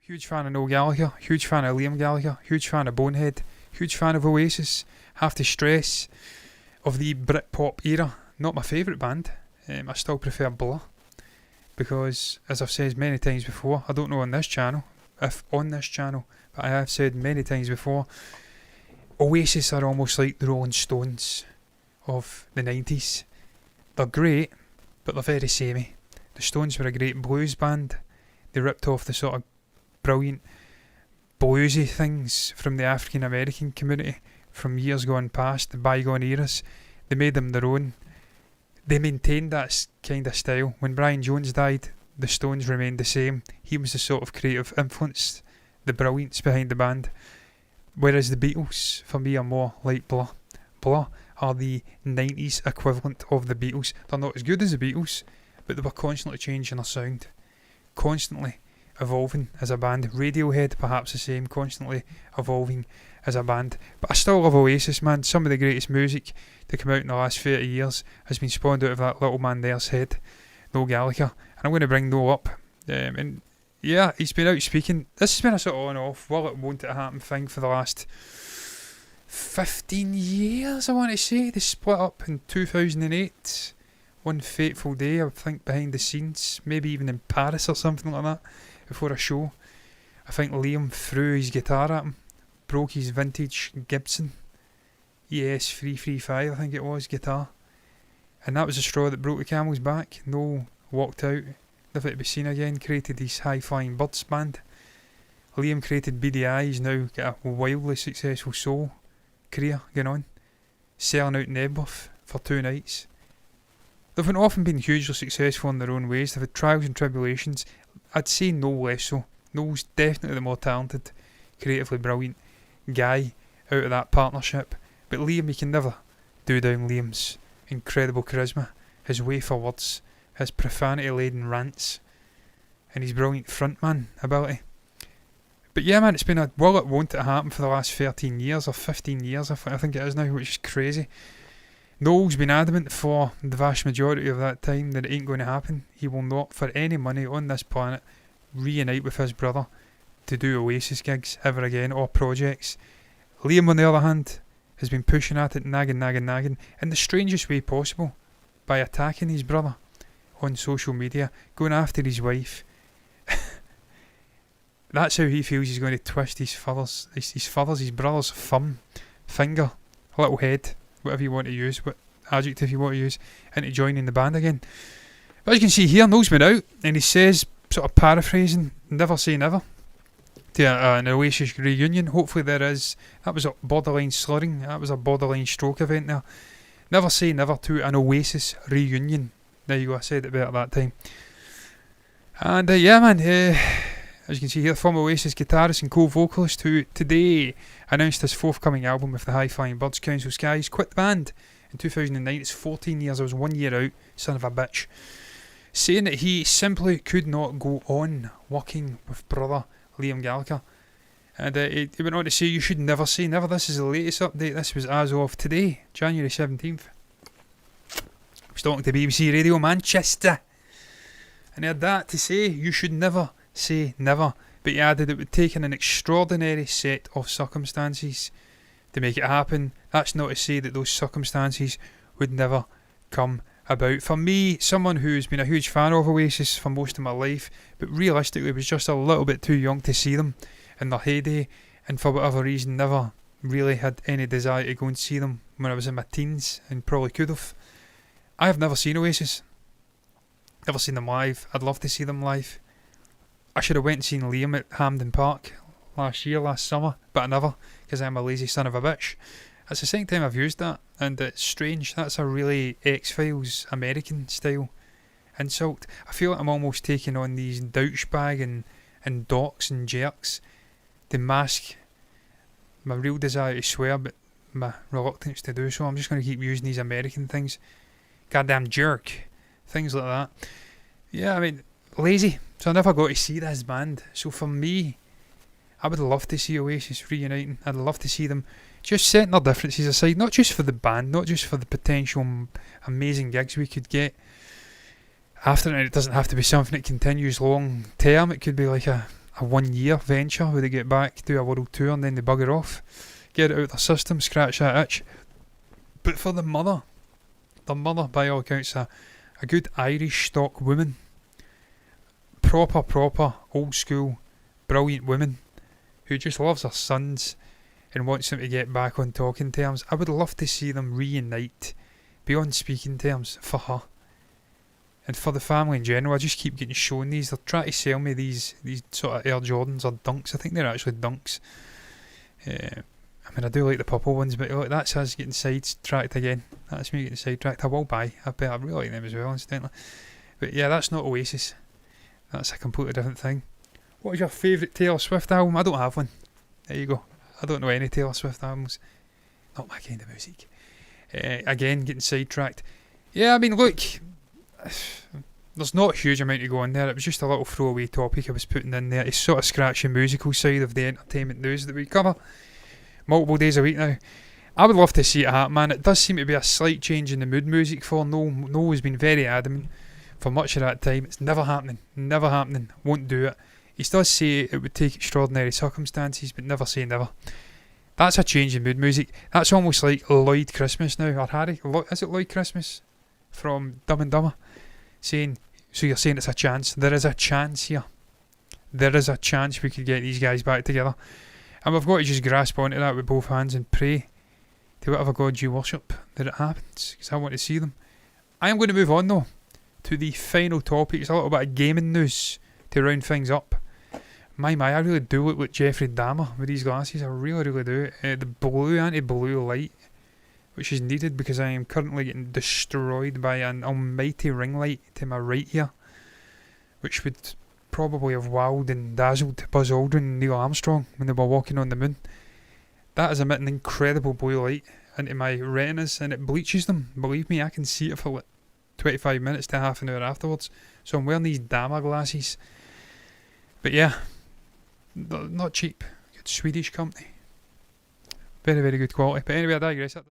Huge fan of Noel Gallagher, huge fan of Liam Gallagher, huge fan of Bonehead, huge fan of Oasis. Have to stress, of the Britpop era, not my favourite band. I still prefer Blur, because as I've said many times before, I don't know on this channel, if on this channel, but I have said many times before, Oasis are almost like the Rolling Stones of the 90s. They're great, but they're very samey. The Stones were a great blues band. They ripped off the sort of brilliant bluesy things from the African American community from years gone past, the bygone eras. They made them their own. They maintained that kind of style. When Brian Jones died, the Stones remained the same. He was the sort of creative influence, the brilliance behind the band. Whereas the Beatles, for me, are more like Blur. Blur are the 90s equivalent of the Beatles. They're not as good as the Beatles, but they were constantly changing their sound. Constantly evolving as a band. Radiohead, perhaps the same, constantly evolving as a band. But I still love Oasis, man. Some of the greatest music to come out in the last 30 years has been spawned out of that little man there's head, Noel Gallagher. And I'm going to bring Noel up. And yeah, he's been out speaking. This has been a sort of on-off, will it, won't it happen thing for the last 15 years, I want to say. They split up in 2008. One fateful day, I think, behind the scenes, maybe even in Paris or something like that, before a show. I think Liam threw his guitar at him, broke his vintage Gibson ES 335, I think it was, guitar. And that was the straw that broke the camel's back. Noel walked out, never to be seen again, created his High Flying Birds band. Liam created BDI, he's now got a wildly successful soul career going on, selling out Nebworth for 2 nights. They've often been hugely successful in their own ways. They've had trials and tribulations. I'd say Noel less so. Noel's definitely the more talented, creatively brilliant guy out of that partnership. But Liam, you can never do down Liam's incredible charisma, his way for words, his profanity-laden rants, and his brilliant frontman ability. But yeah, man, it's been a will it won't it happen for the last 13 years or 15 years, I think it is now, which is crazy. Noel's been adamant for the vast majority of that time that it ain't going to happen. He will not, for any money on this planet, reunite with his brother to do Oasis gigs ever again, or projects. Liam, on the other hand, has been pushing at it, nagging, in the strangest way possible, by attacking his brother on social media, going after his wife. That's how he feels he's going to twist his brother's thumb, finger, little head, whatever you want to use, what adjective you want to use, into joining the band again. But as you can see here, Noel's been out, and he says, sort of paraphrasing, never say never to an Oasis reunion. Hopefully there is. That was a borderline slurring, that was a borderline stroke event there. Never say never to an Oasis reunion. There you go, I said it better that time. And yeah, man, as you can see here, former Oasis guitarist and co-vocalist who today announced his forthcoming album with the High Flying Birds, Council Skies, quit the band in 2009. It's 14 years, I was 1 year out, son of a bitch. Saying that he simply could not go on working with brother Liam Gallagher. And he went on to say, you should never say never. This is the latest update. This was as of today, January 17th. I was talking to BBC Radio Manchester, and he had that to say, you should never say never. But he added it would take an extraordinary set of circumstances to make it happen. That's not to say that those circumstances would never come about. For me, someone who's been a huge fan of Oasis for most of my life, but realistically was just a little bit too young to see them in their heyday, and for whatever reason never really had any desire to go and see them when I was in my teens, and probably could have. I have never seen Oasis, never seen them live. I'd love to see them live. I should have went and seen Liam at Hampden Park last summer, but I never, because I'm a lazy son of a bitch. That's the second time I've used that, and it's strange. That's a really X-Files American style insult. I feel like I'm almost taking on these douchebag and docks and jerks to mask my real desire to swear, but my reluctance to do so. I'm just going to keep using these American things. Goddamn jerk. Things like that. Yeah, I mean, lazy. So I never got to see this band. So for me, I would love to see Oasis reuniting. I'd love to see them just setting their differences aside, not just for the band, not just for the potential amazing gigs we could get after it. It doesn't have to be something that continues long term. It could be like a a 1 year venture where they get back, do a world tour, and then they bugger off, get it out of their system, scratch that itch. But for the mother by all accounts a good Irish stock woman, proper old school brilliant woman who just loves her sons and wants them to get back on talking terms. I would love to see them reunite, be on speaking terms for her and for the family in general. I just keep getting shown these. They're trying to sell me these sort of Air Jordans or Dunks. I think they're actually Dunks. I mean, I do like the purple ones, but look, that's us getting sidetracked again. That's me getting sidetracked. I will buy. I really like them as well, incidentally. But yeah, that's not Oasis. That's a completely different thing. What is your favourite Taylor Swift album? I don't have one. There you go. I don't know any Taylor Swift albums. Not my kind of music. Again, getting sidetracked. Yeah, I mean, look, there's not a huge amount to go on there. It was just a little throwaway topic I was putting in there to sort of scratch the musical side of the entertainment news that we cover multiple days a week now. I would love to see it happen, man. It does seem to be a slight change in the mood music for Noel. Noel has been very adamant for much of that time. It's never happening. Never happening. Won't do it. He does say it would take extraordinary circumstances, but never say never. That's a change in mood music. That's almost like Lloyd Christmas now, or Harry. Is it Lloyd Christmas from Dumb and Dumber? Saying, so you're saying it's a chance. There is a chance here. There is a chance we could get these guys back together. And we've got to just grasp onto that with both hands and pray to whatever God you worship that it happens, because I want to see them. I am going to move on though to the final topic. It's a little bit of gaming news to round things up. My, I really do look like Jeffrey Dahmer with these glasses. I really do. The blue, anti-blue light, which is needed because I am currently getting destroyed by an almighty ring light to my right here, which would probably have wowed and dazzled Buzz Aldrin and Neil Armstrong when they were walking on the moon. That is emitting incredible blue light into my retinas, and it bleaches them. Believe me, I can see it for like 25 minutes to half an hour afterwards. So I'm wearing these Dahmer glasses. But yeah, not cheap. Good Swedish company. Very good quality. But anyway, I digress.